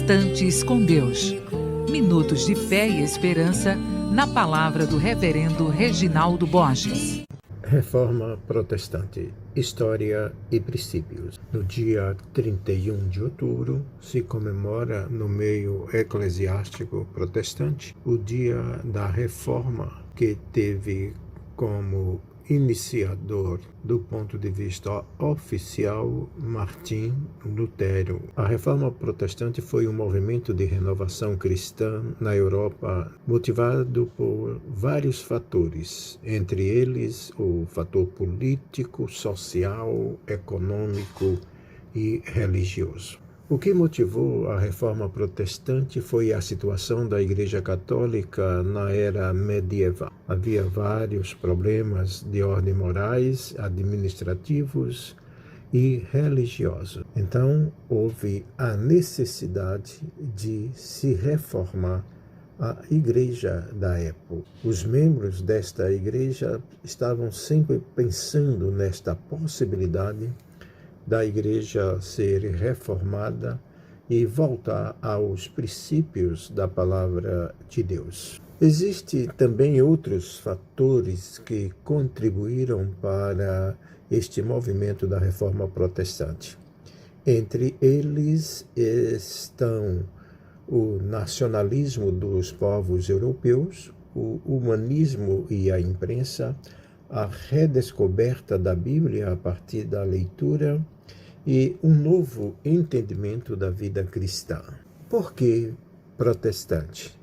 Instantes com Deus. Minutos de fé e esperança na palavra do Reverendo Reginaldo Borges. Reforma Protestante, História e Princípios. No dia 31 de outubro se comemora no meio eclesiástico protestante o dia da Reforma, que teve como iniciador, do ponto de vista oficial, Martim Lutero. A Reforma Protestante foi um movimento de renovação cristã na Europa, motivado por vários fatores, entre eles o fator político, social, econômico e religioso. O que motivou a Reforma Protestante foi a situação da Igreja Católica na era medieval. Havia vários problemas de ordem morais, administrativos e religiosos. Então, houve a necessidade de se reformar a igreja da época. Os membros desta igreja estavam sempre pensando nesta possibilidade da igreja ser reformada e voltar aos princípios da palavra de Deus. Existem também outros fatores que contribuíram para este movimento da Reforma Protestante. Entre eles estão o nacionalismo dos povos europeus, o humanismo e a imprensa, a redescoberta da Bíblia a partir da leitura e um novo entendimento da vida cristã. Por que protestante?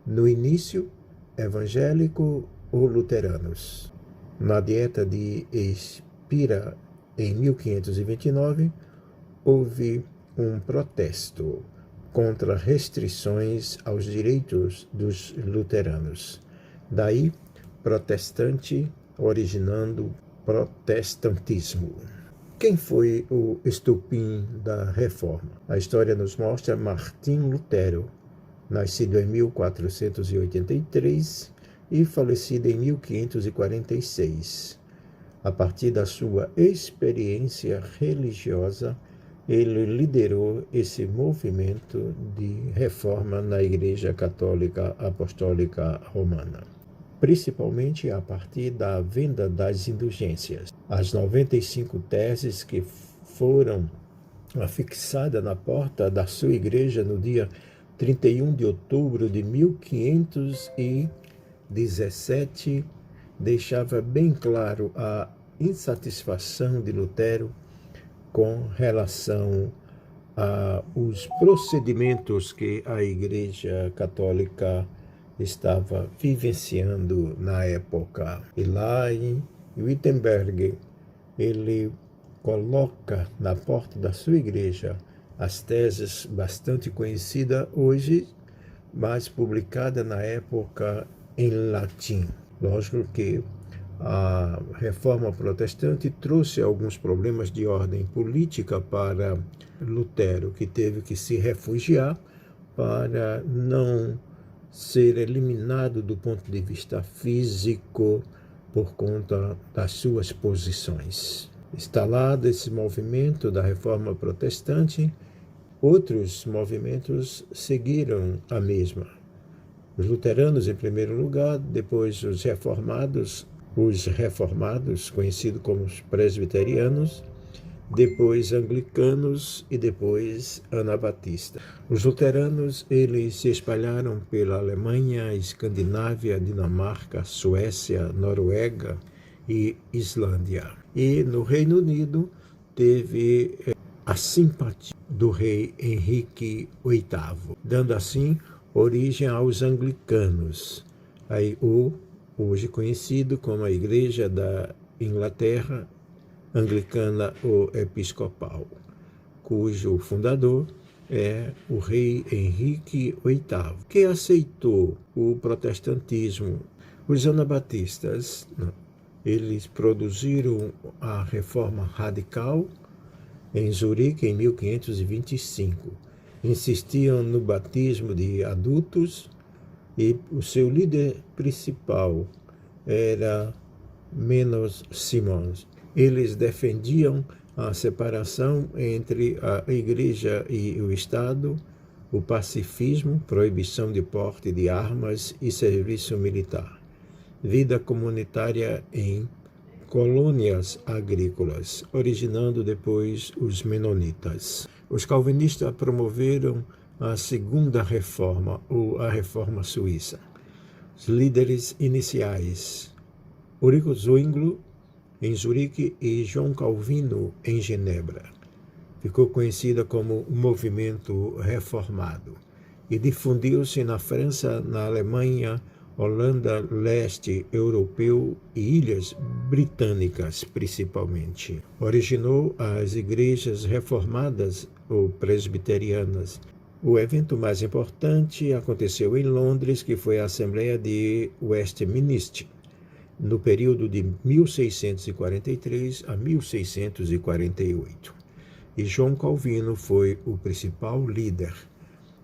No início, evangélico ou luteranos. Na Dieta de Spira, em 1529, houve um protesto contra restrições aos direitos dos luteranos. Daí, protestante, originando protestantismo. Quem foi o estopim da reforma? A história nos mostra Martim Lutero, nascido em 1483 e falecido em 1546. A partir da sua experiência religiosa, ele liderou esse movimento de reforma na Igreja Católica Apostólica Romana, principalmente a partir da venda das indulgências. As 95 teses que foram afixadas na porta da sua igreja no dia 31 de outubro de 1517 deixava bem claro a insatisfação de Lutero com relação aos procedimentos que a Igreja Católica estava vivenciando na época. E lá em Wittenberg, ele coloca na porta da sua igreja as teses bastante conhecidas hoje, mas publicada na época em latim. Lógico que a Reforma Protestante trouxe alguns problemas de ordem política para Lutero, que teve que se refugiar para não ser eliminado do ponto de vista físico por conta das suas posições. Instalado esse movimento da Reforma Protestante, outros movimentos seguiram a mesma. Os luteranos em primeiro lugar, depois os reformados, conhecidos como os presbiterianos, depois anglicanos e depois anabatistas. Os luteranos, eles se espalharam pela Alemanha, Escandinávia, Dinamarca, Suécia, Noruega e Islândia. E no Reino Unido teve a simpatia do rei Henrique VIII, dando assim origem aos anglicanos, hoje conhecido como a Igreja da Inglaterra Anglicana ou Episcopal, cujo fundador é o rei Henrique VIII, que aceitou o protestantismo. Os anabatistas, eles produziram a Reforma Radical em Zurique em 1525. Insistiam no batismo de adultos e o seu líder principal era Menos Simons. Eles defendiam a separação entre a Igreja e o Estado, o pacifismo, proibição de porte de armas e serviço militar, vida comunitária em colônias agrícolas, originando depois os menonitas. Os calvinistas promoveram a segunda reforma, ou a reforma suíça. Os líderes iniciais, Ulrico Zwingli, em Zurique, e João Calvino, em Genebra. Ficou conhecida como o movimento reformado e difundiu-se na França, na Alemanha, Holanda, leste europeu e ilhas britânicas, principalmente. Originou as igrejas reformadas ou presbiterianas. O evento mais importante aconteceu em Londres, que foi a Assembleia de Westminster, no período de 1643 a 1648. E João Calvino foi o principal líder.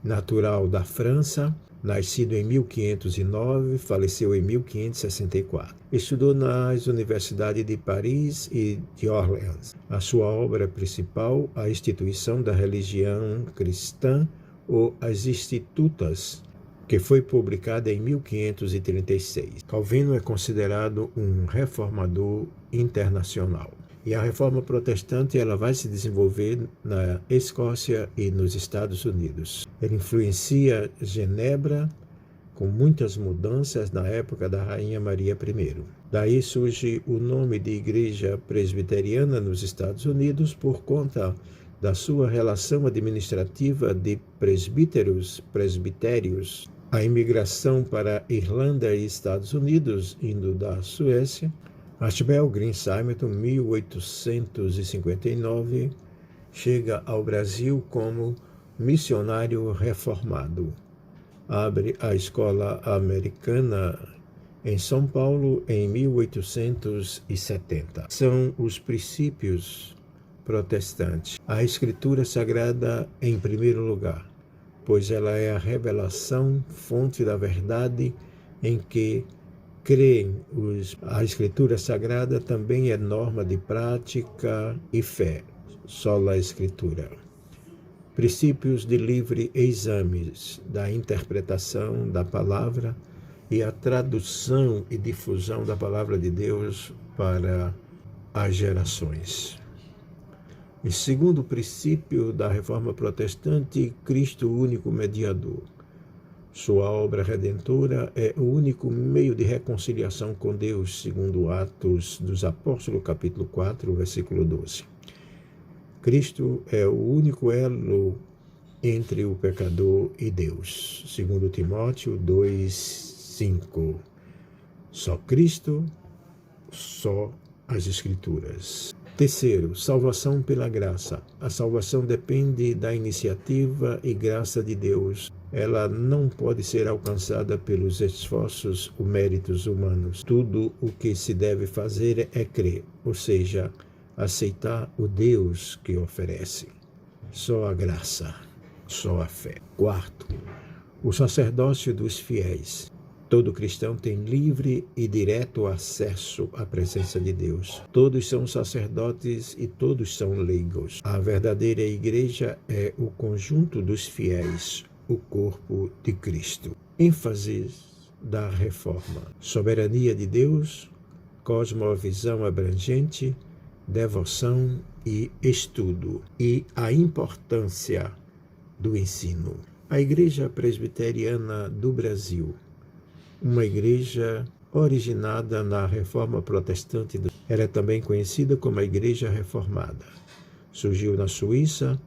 Natural da França, nascido em 1509, faleceu em 1564. Estudou nas universidades de Paris e de Orleans. A sua obra principal, a instituição da religião cristã, ou as Institutas, que foi publicada em 1536. Calvino é considerado um reformador internacional. E a reforma protestante ela vai se desenvolver na Escócia e nos Estados Unidos. Ele influencia Genebra, com muitas mudanças na época da Rainha Maria I. Daí surge o nome de Igreja Presbiteriana nos Estados Unidos por conta da sua relação administrativa de presbítérios. A imigração para Irlanda e Estados Unidos, indo da Suécia. Archibald Green Simonton, 1859, chega ao Brasil como missionário reformado. Abre a escola americana em São Paulo em 1870. São os princípios protestantes. A Escritura Sagrada em primeiro lugar, pois ela é a revelação, fonte da verdade em que creem. A Escritura Sagrada também é norma de prática e fé. Sola Escritura. Princípios de livre exames da interpretação da palavra e a tradução e difusão da palavra de Deus para as gerações. E segundo princípio da Reforma Protestante, Cristo, o único mediador. Sua obra redentora é o único meio de reconciliação com Deus, segundo Atos dos Apóstolos, capítulo 4, versículo 12. Cristo é o único elo entre o pecador e Deus, segundo Timóteo 2:5. Só Cristo, só as Escrituras. Terceiro, salvação pela graça. A salvação depende da iniciativa e graça de Deus. Ela não pode ser alcançada pelos esforços ou méritos humanos. Tudo o que se deve fazer é crer, ou seja, aceitar o Deus que oferece. Só a graça, só a fé. Quarto, o sacerdócio dos fiéis. Todo cristão tem livre e direto acesso à presença de Deus. Todos são sacerdotes e todos são leigos. A verdadeira igreja é o conjunto dos fiéis, o corpo de Cristo. ênfase da reforma: soberania de Deus, cosmovisão abrangente, devoção e estudo, e a importância do ensino. A Igreja Presbiteriana do Brasil, uma igreja originada na Reforma Protestante, ela é também conhecida como a Igreja Reformada. Surgiu na Suíça,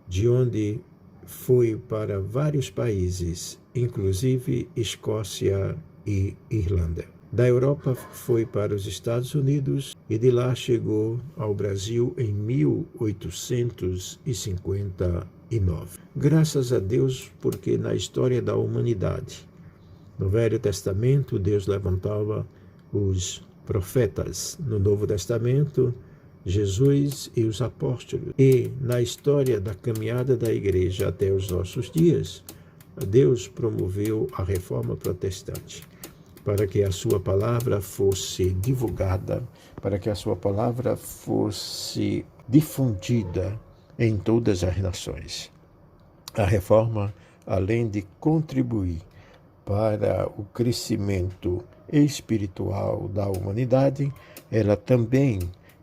de onde foi para vários países, inclusive Escócia e Irlanda. Da Europa foi para os Estados Unidos e de lá chegou ao Brasil em 1859. Graças a Deus, porque na história da humanidade, no Velho Testamento, Deus levantava os profetas. No Novo Testamento, Jesus e os apóstolos. E na história da caminhada da igreja até os nossos dias, Deus promoveu a reforma protestante para que a sua palavra fosse divulgada, para que a sua palavra fosse difundida em todas as nações. A reforma, além de contribuir para o crescimento espiritual da humanidade, ela também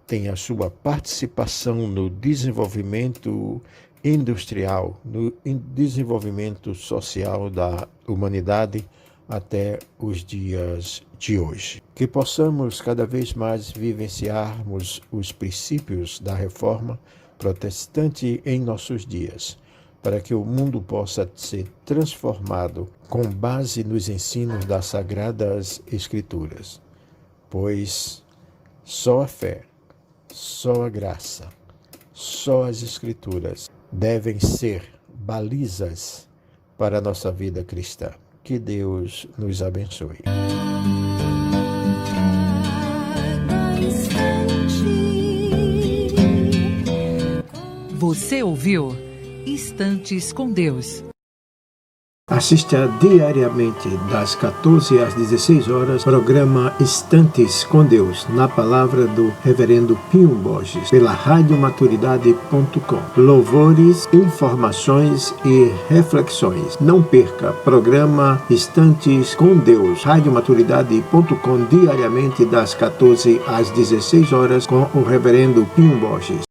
tem a sua participação no desenvolvimento industrial, no desenvolvimento social da humanidade até os dias de hoje. Que possamos cada vez mais vivenciarmos os princípios da reforma protestante em nossos dias, para que o mundo possa ser transformado com base nos ensinos das Sagradas Escrituras. Pois só a fé, só a graça, só as Escrituras devem ser balizas para a nossa vida cristã. Que Deus nos abençoe. Você ouviu Instantes com Deus. Assista diariamente das 14 às 16 horas, programa Instantes com Deus, na palavra do Reverendo Pinho Borges, pela radiomaturidade.com. Louvores, informações e reflexões. Não perca, programa Instantes com Deus, radiomaturidade.com, diariamente das 14 às 16 horas, com o Reverendo Pinho Borges.